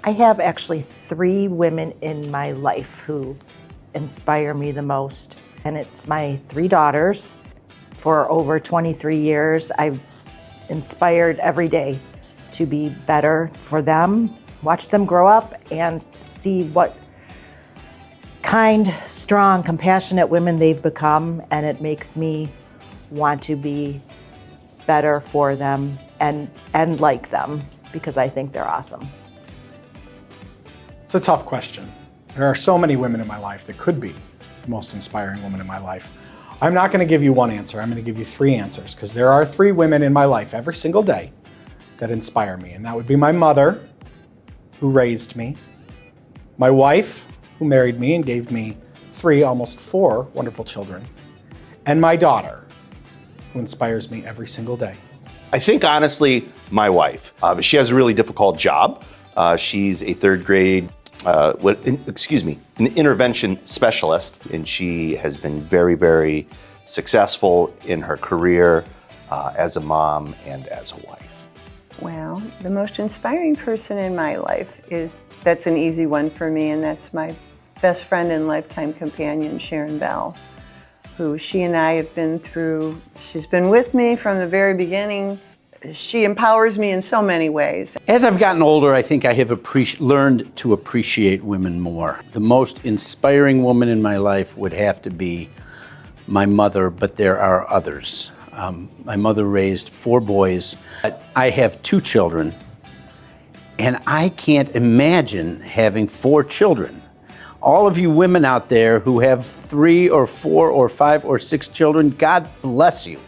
I have actually 3 women in my life who inspire me the most, and it's my 3 daughters. For over 23 years, I've inspired every day to be better for them, watch them grow up, and see what kind, strong, compassionate women they've become, and it makes me want to be better for them and like them, because I think they're awesome. It's a tough question. There are so many women in my life that could be the most inspiring woman in my life. I'm not going to give you one answer. I'm going to give you 3 answers, because there are 3 women in my life every single day that inspire me. And that would be my mother, who raised me, my wife, who married me and gave me 3, almost 4 wonderful children, and my daughter, who inspires me every single day. I think, honestly, my wife. She has a really difficult job. She's a 3rd grade, an intervention specialist, and she has been very, very successful in her career as a mom and as a wife. Well, the most inspiring person in my life that's an easy one for me, and that's my best friend and lifetime companion, Sharon Bell, who she and I have been through. She's been with me from the very beginning. She empowers me in so many ways. As I've gotten older, I think I have learned to appreciate women more. The most inspiring woman in my life would have to be my mother, but there are others. My mother raised 4 boys. I have 2 children, and I can't imagine having 4 children. All of you women out there who have 3 or 4 or 5 or 6 children, God bless you.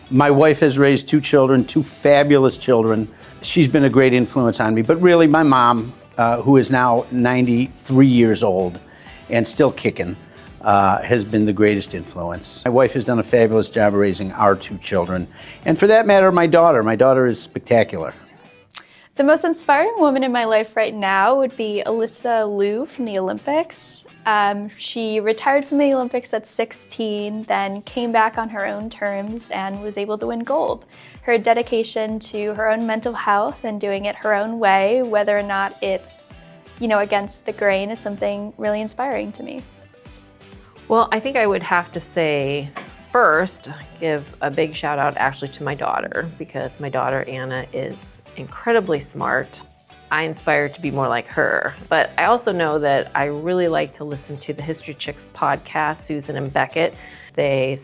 My wife has raised 2 children, 2 fabulous children. She's been a great influence on me, but really my mom, who is now 93 years old and still kicking, has been the greatest influence. My wife has done a fabulous job of raising our 2 children. And for that matter, my daughter is spectacular. The most inspiring woman in my life right now would be Lowe from the Olympics. She retired from the Olympics at 16, then came back on her own terms and was able to win gold. Her dedication to her own mental health and doing it her own way, whether or not it's, against the grain, is something really inspiring to me. Well, I think I would have to say, first, give a big shout out actually to my daughter, because my daughter Anna is incredibly smart. I inspire to be more like her. But I also know that I really like to listen to the History Chicks podcast, Susan and Beckett. They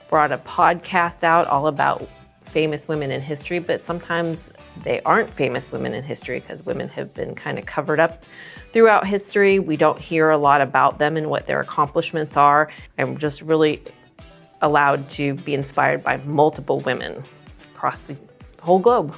brought a podcast out all about famous women in history, but sometimes they aren't famous women in history because women have been kind of covered up throughout history. We don't hear a lot about them and what their accomplishments are. I'm just really allowed to be inspired by multiple women across the whole globe.